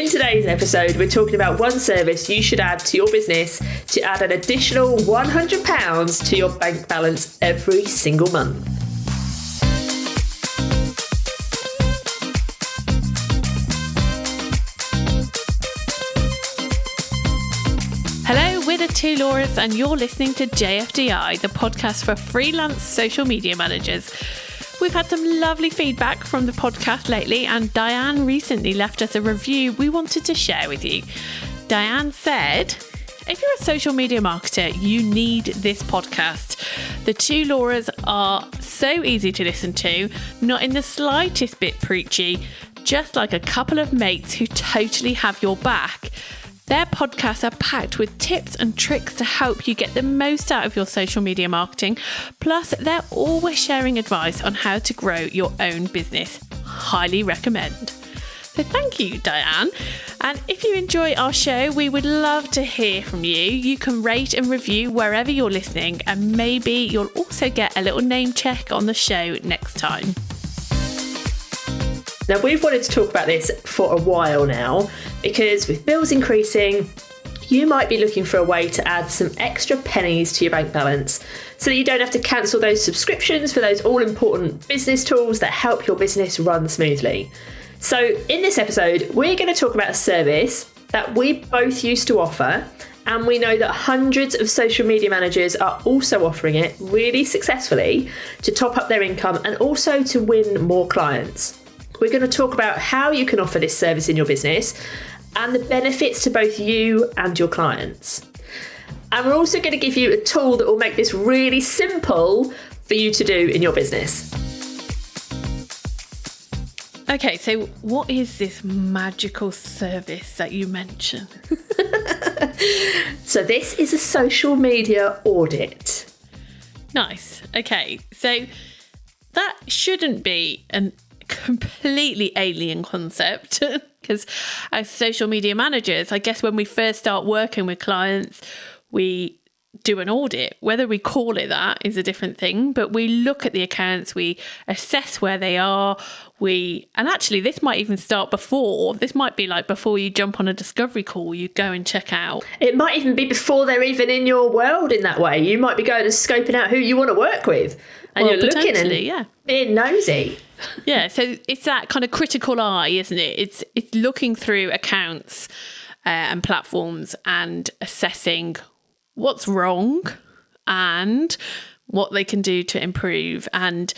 in today's episode, we're talking about one service you should add to your business to add an additional £100 to your bank balance every single month. Hello, we're the two Lauras and you're listening to JFDI, the podcast for freelance social media managers. We've had some lovely feedback from the podcast lately, and Diane recently left us a review we wanted to share with you. Diane said, if you're a social media marketer, you need this podcast. The two Lauras are so easy to listen to, not in the slightest bit preachy, just like a couple of mates who totally have your back. Their podcasts are packed with tips and tricks to help you get the most out of your social media marketing. Plus, they're always sharing advice on how to grow your own business. Highly recommend. So thank you, Diane. And if you enjoy our show, we would love to hear from you. You can rate and review wherever you're listening, and maybe you'll also get a little name check on the show next time. Now, we've wanted to talk about this for a while now because with bills increasing, you might be looking for a way to add some extra pennies to your bank balance so that you don't have to cancel those subscriptions for those all-important business tools that help your business run smoothly. So in this episode, we're going to talk about a service that we both used to offer, and we know that hundreds of social media managers are also offering it really successfully to top up their income and also to win more clients. We're going to talk about how you can offer this service in your business and the benefits to both you and your clients. And we're also going to give you a tool that will make this really simple for you to do in your business. Okay, so what is this magical service that you mentioned? So this is a social media audit. Nice. Okay, so that shouldn't be an completely alien concept because as social media managers, I guess when we first start working with clients, we do an audit. Whether we call it that is a different thing, but we look at the accounts, we assess where they are, and actually this might even start this might be like before you jump on a discovery call, you go and check out. It might even be before they're even in your world in that way. You might be going and scoping out who you want to work with, and you're looking and being nosy. Yeah, so it's that kind of critical eye, isn't it? It's looking through accounts and platforms and assessing what's wrong and what they can do to improve. And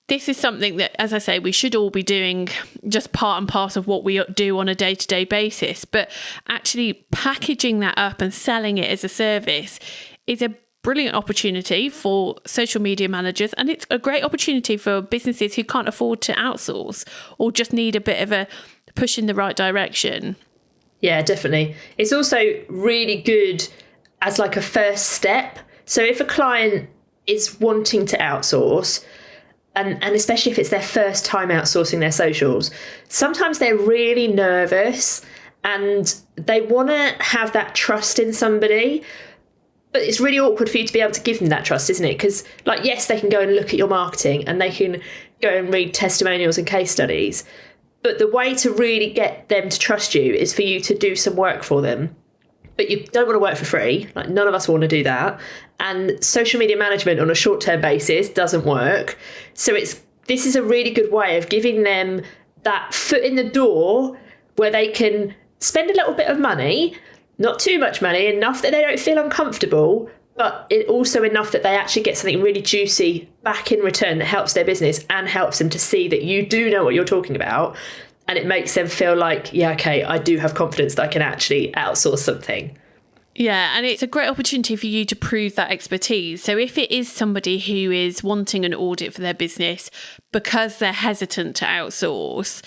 this is something that, as I say, we should all be doing, just part and parcel of what we do on a day-to-day basis. But actually packaging that up and selling it as a service is a brilliant opportunity for social media managers, and it's a great opportunity for businesses who can't afford to outsource or just need a bit of a push in the right direction. Yeah, definitely. It's also really good as like a first step. So if a client is wanting to outsource, and especially if it's their first time outsourcing their socials, sometimes they're really nervous and they want to have that trust in somebody. But it's really awkward for you to be able to give them that trust, isn't it? Because, like, yes, they can go and look at your marketing and they can go and read testimonials and case studies. But the way to really get them to trust you is for you to do some work for them. But you don't want to work for free. Like, none of us want to do that. And social media management on a short-term basis doesn't work. So this is a really good way of giving them that foot in the door where they can spend a little bit of money, not too much money, enough that they don't feel uncomfortable, but also enough that they actually get something really juicy back in return that helps their business and helps them to see that you do know what you're talking about. And it makes them feel like, yeah, okay, I do have confidence that I can actually outsource something. Yeah, and it's a great opportunity for you to prove that expertise. So if it is somebody who is wanting an audit for their business because they're hesitant to outsource,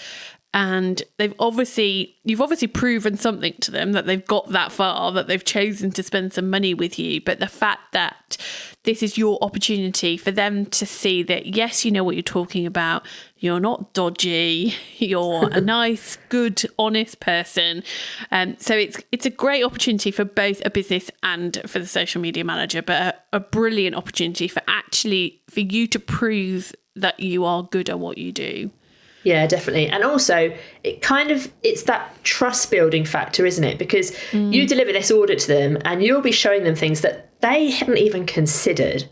and you've obviously proven something to them, that they've got that far, that they've chosen to spend some money with you. But the fact that this is your opportunity for them to see that, yes, you know what you're talking about. You're not dodgy. You're a nice, good, honest person. So it's a great opportunity for both a business and for the social media manager, but a brilliant opportunity for you to prove that you are good at what you do. Yeah, definitely. And also it's that trust building factor, isn't it? Because you deliver this audit to them and you'll be showing them things that they hadn't even considered.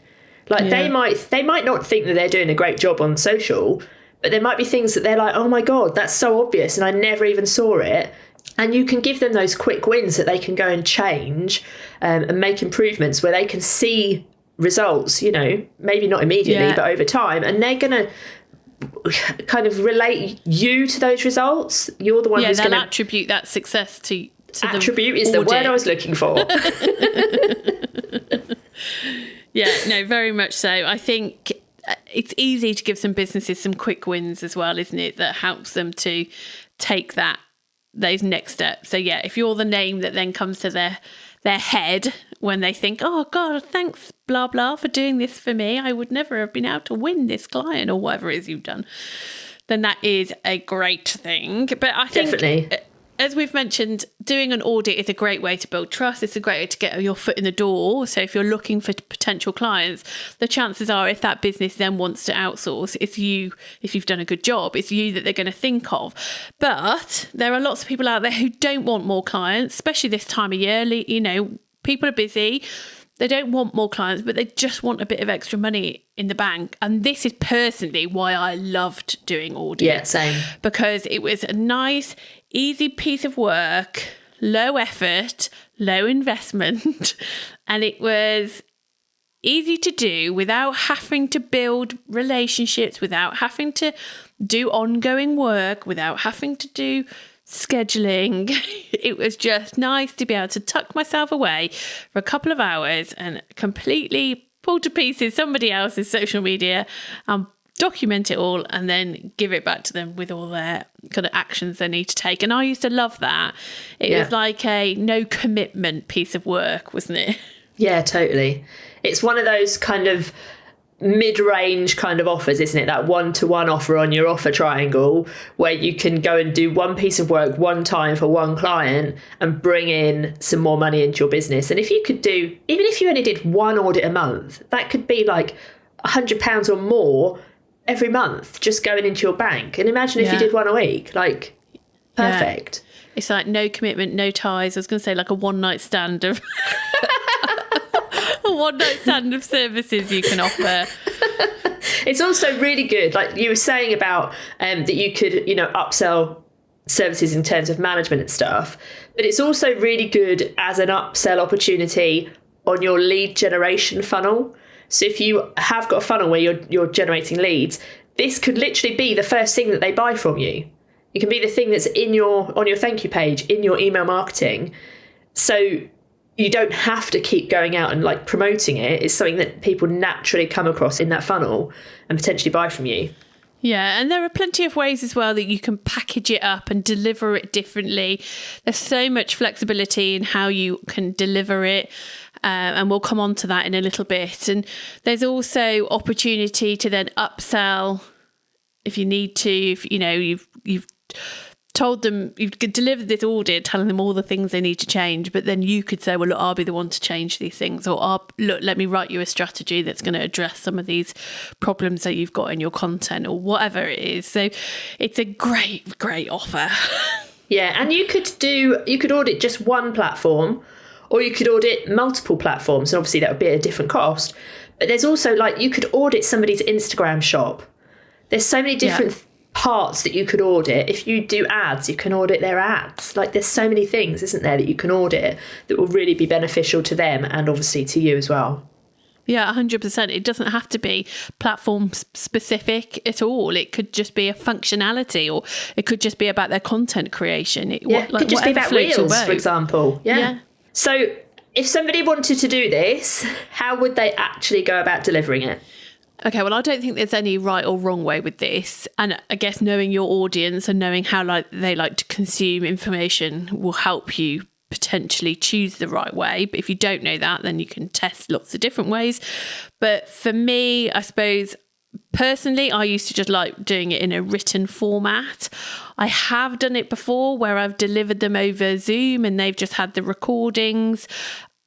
Like they might not think that they're doing a great job on social, but there might be things that they're like, oh my God, that's so obvious and I never even saw it. And you can give them those quick wins that they can go and change and make improvements where they can see results, maybe not immediately, but over time. And they're going to kind of relate you to those results. You're the one who's going to attribute that success to attribute is the word I was looking for. Yeah, no, very much so. I think it's easy to give some businesses some quick wins as well, isn't it? That helps them to take those next steps. So yeah, if you're the name that then comes to their head when they think, oh God, thanks, blah, blah, for doing this for me. I would never have been able to win this client or whatever it is you've done. Then that is a great thing. But I think, definitely, as we've mentioned, doing an audit is a great way to build trust. It's a great way to get your foot in the door. So if you're looking for potential clients, the chances are if that business then wants to outsource, if you've done a good job, it's you that they're going to think of. But there are lots of people out there who don't want more clients, especially this time of year. People are busy. They don't want more clients, but they just want a bit of extra money in the bank. And this is personally why I loved doing audits. Yeah, same. Because it was a nice, easy piece of work, low effort, low investment. And it was easy to do without having to build relationships, without having to do ongoing work, without having to do scheduling. It was just nice to be able to tuck myself away for a couple of hours and completely pull to pieces somebody else's social media and document it all and then give it back to them with all their kind of actions they need to take. And I used to love that. It was like a no commitment piece of work, wasn't it? Yeah, totally. It's one of those kind of mid-range kind of offers, isn't it? That one-to-one offer on your offer triangle where you can go and do one piece of work one time for one client and bring in some more money into your business. And if you could do, even if you only did one audit a month, that could be like £100 or more every month just going into your bank. And imagine if you did one a week, like perfect. Yeah. It's like no commitment, no ties. I was going to say like a one-night stand of services you can offer. It's also really good, like you were saying about that you could, upsell services in terms of management and stuff, but it's also really good as an upsell opportunity on your lead generation funnel. So if you have got a funnel where you're generating leads, this could literally be the first thing that they buy from you. It can be the thing that's on your thank you page, in your email marketing. So you don't have to keep going out and like promoting it. It's something that people naturally come across in that funnel and potentially buy from you. Yeah, and there are plenty of ways as well that you can package it up and deliver it differently. There's so much flexibility in how you can deliver it. And we'll come on to that in a little bit. And there's also opportunity to then upsell if you need to. If you've told them, you've delivered this audit telling them all the things they need to change, but then you could say, well, look, I'll be the one to change these things, or look, let me write you a strategy that's going to address some of these problems that you've got in your content, or whatever it is. So it's a great offer. Yeah, and you could audit just one platform, or you could audit multiple platforms, and obviously that would be at a different cost. But there's also you could audit somebody's Instagram shop. There's so many different parts that you could audit. If you do ads, you can audit their ads. There's so many things, isn't there, that you can audit that will really be beneficial to them and obviously to you as well. Yeah, 100%. It doesn't have to be platform specific at all. It could just be a functionality, or it could just be about their content creation. It could just be about Reels, for example. Yeah. So if somebody wanted to do this, how would they actually go about delivering it? Okay, well, I don't think there's any right or wrong way with this. And I guess knowing your audience and knowing how they like to consume information will help you potentially choose the right way. But if you don't know that, then you can test lots of different ways. But for me, I suppose, personally, I used to just like doing it in a written format. I have done it before where I've delivered them over Zoom and they've just had the recordings.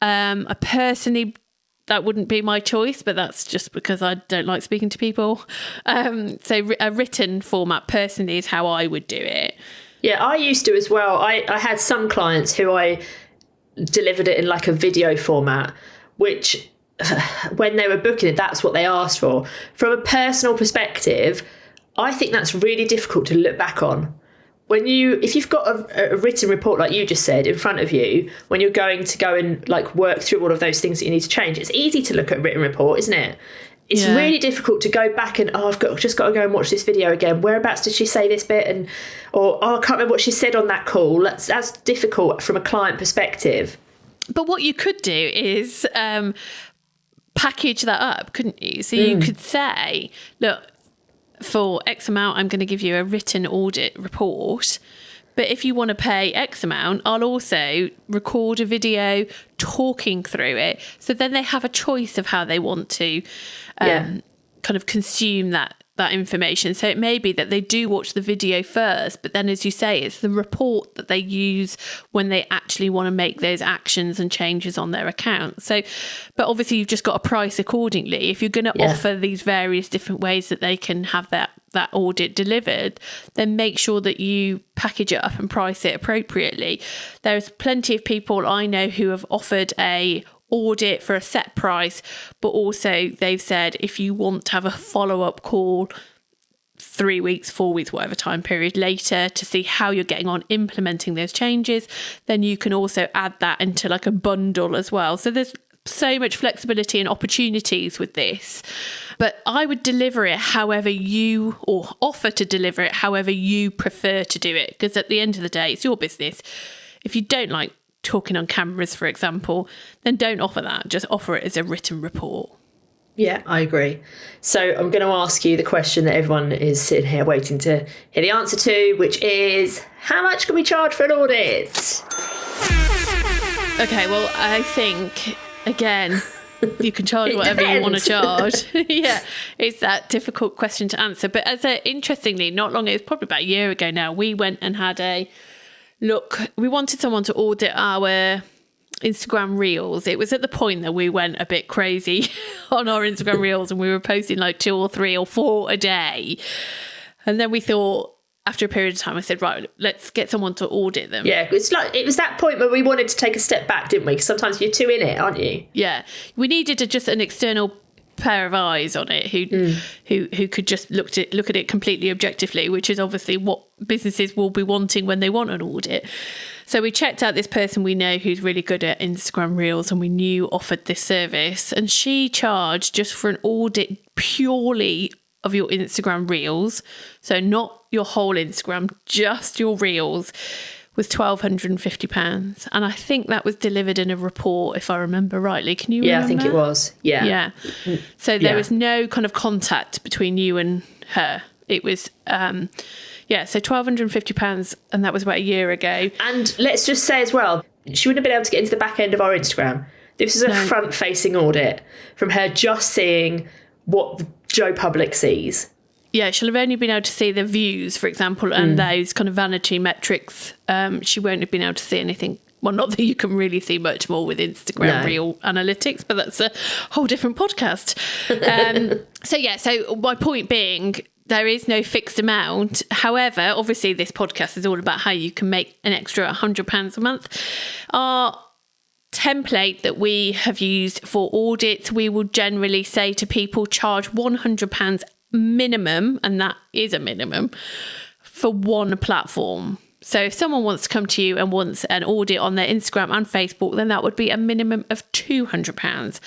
I personally that wouldn't be my choice, but that's just because I don't like speaking to people. So a written format personally is how I would do it. Yeah, I used to as well. I had some clients who I delivered it in like a video format, which when they were booking it, that's what they asked for. From a personal perspective, I think that's really difficult to look back on. If you've got a written report like you just said in front of you, when you're going to go and like work through all of those things that you need to change, it's easy to look at a written report, isn't it? It's really difficult to go back and I've just got to go and watch this video again. Whereabouts did she say this bit? Or I can't remember what she said on that call. That's difficult from a client perspective. But what you could do is package that up, couldn't you? So you could say, look, for X amount, I'm going to give you a written audit report. But if you want to pay X amount, I'll also record a video talking through it. So then they have a choice of how they want to kind of consume that information. So it may be that they do watch the video first, but then, as you say, it's the report that they use when they actually want to make those actions and changes on their account. So, but obviously you've just got to price accordingly. If you're going to offer these various different ways that they can have that audit delivered, then make sure that you package it up and price it appropriately. There's plenty of people I know who have offered a audit for a set price, but also they've said if you want to have a follow-up call 3 weeks, 4 weeks, whatever time period later to see how you're getting on implementing those changes, then you can also add that into like a bundle as well. So there's so much flexibility and opportunities with this, but I would deliver it however you, or offer to deliver it however you prefer to do it, because at the end of the day, it's your business. If you don't like talking on cameras, for example, then don't offer that. Just offer it as a written report. Yeah, I agree. So I'm going to ask you the question that everyone is sitting here waiting to hear the answer to, which is, how much can we charge for an audit? Okay, well, I think, again, you can charge whatever you want to charge. Yeah, it's that difficult question to answer. But interestingly, not long, it was probably about a year ago now, we went and had we wanted someone to audit our Instagram reels. It was at the point that we went a bit crazy on our Instagram reels and we were posting like 2 or 3 or 4 a day. And then we thought, after a period of time, I said, right, let's get someone to audit them. Yeah, it's like it was that point where we wanted to take a step back, didn't we? Because sometimes you're too in it, aren't you? Yeah, we needed just an external pair of eyes on it who could just look at it completely objectively, which is obviously what businesses will be wanting when they want an audit. So we checked out this person we know who's really good at Instagram reels and we knew offered this service, and she charged just for an audit purely of your Instagram reels, so not your whole Instagram, just your reels, was £1,250. And I think that was delivered in a report, if I remember rightly. Can you remember? Yeah, I think it was. Yeah. So there was no kind of contact between you and her. It was, so £1,250, and that was about a year ago. And let's just say as well, she wouldn't have been able to get into the back end of our Instagram. This is a front-facing audit from her just seeing what Joe Public sees. Yeah, she'll have only been able to see the views, for example, and those kind of vanity metrics. She won't have been able to see anything. Well, not that you can really see much more with Instagram Reel analytics, but that's a whole different podcast. So my point being, there is no fixed amount. However, obviously this podcast is all about how you can make an extra £100 a month. Our template that we have used for audits, we will generally say to people, charge £100 minimum, and that is a minimum, for one platform. So if someone wants to come to you and wants an audit on their Instagram and Facebook, then that would be a minimum of £200.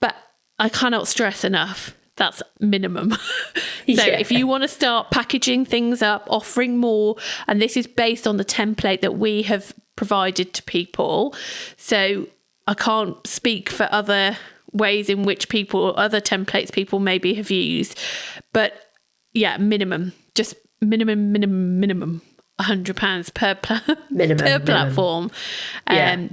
But I cannot stress enough, that's minimum. So if you want to start packaging things up, offering more, and this is based on the template that we have provided to people. So I can't speak for other ways in which other templates people maybe have used, but yeah, just minimum £100 per platform.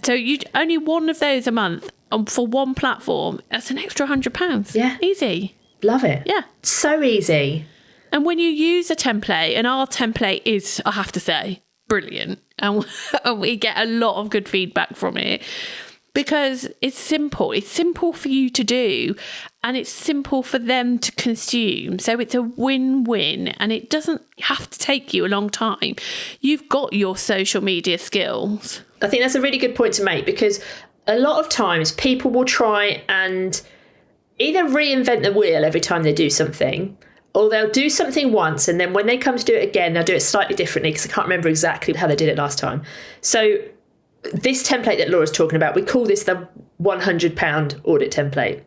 So you only one of those a month for one platform. That's an extra £100. Yeah, easy. Love it. Yeah, so easy. And when you use a template, and our template is, I have to say, brilliant, and we get a lot of good feedback from it. because it's simple. It's simple for you to do and it's simple for them to consume. So it's a win-win and it doesn't have to take you a long time. You've got your social media skills. I think that's a really good point to make, because a lot of times people will try and either reinvent the wheel every time they do something, or they'll do something once and then when they come to do it again, they'll do it slightly differently because I can't remember exactly how they did it last time. So this template that Laura's talking about, we call this the £100 audit template.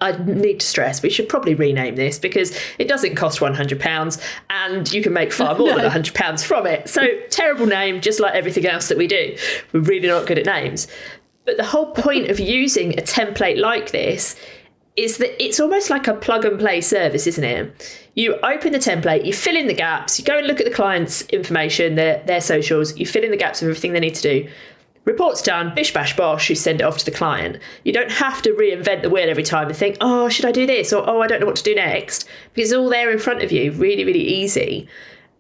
I need to stress we should probably rename this because it doesn't cost £100 and you can make far more than £100 from it. So terrible name, just like everything else that we do. We're really not good at names. But the whole point of using a template like this is that it's almost like a plug and play service, isn't it? You open the template, you fill in the gaps, you go and look at the client's information, their socials, you fill in the gaps of everything they need to do. Report's done, bish bash bosh, you send it off to the client. You don't have to reinvent the wheel every time and think, oh, should I do this? Or, oh, I don't know what to do next. Because it's all there in front of you, really, really easy.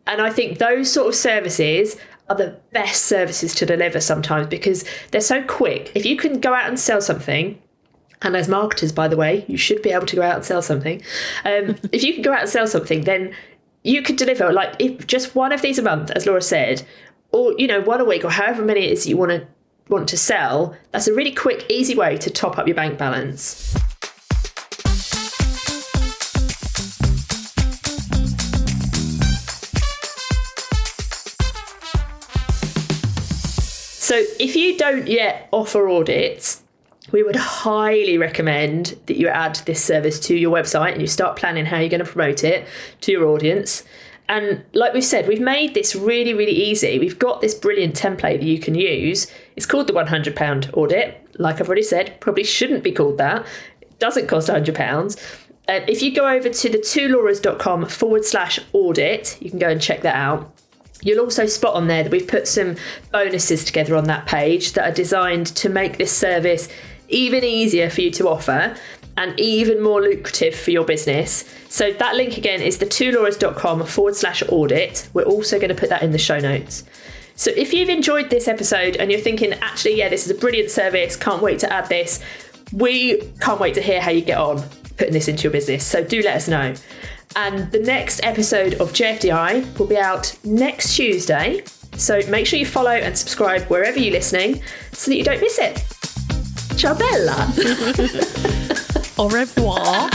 And I think those sort of services are the best services to deliver sometimes because they're so quick. If you can go out and sell something, and as marketers, by the way, you should be able to go out and sell something. If you can go out and sell something, then you could deliver like if just one of these a month, as Laura said, or, you know, one a week or however many it is you want to sell. That's a really quick, easy way to top up your bank balance. So if you don't yet offer audits, we would highly recommend that you add this service to your website and you start planning how you're going to promote it to your audience. And like we've said, we've made this really, really easy. We've got this brilliant template that you can use. It's called the £100 audit. Like I've already said, probably shouldn't be called that. It doesn't cost £100. If you go over to the twolauras.com/audit, you can go and check that out. You'll also spot on there that we've put some bonuses together on that page that are designed to make this service even easier for you to offer and even more lucrative for your business. So that link again is the twolauras.com/audit. We're also going to put that in the show notes. So if you've enjoyed this episode and you're thinking, actually, yeah, this is a brilliant service, can't wait to add this, we can't wait to hear how you get on putting this into your business. So do let us know. And the next episode of JFDI will be out next Tuesday. So make sure you follow and subscribe wherever you're listening so that you don't miss it. Ciao bella. Au revoir.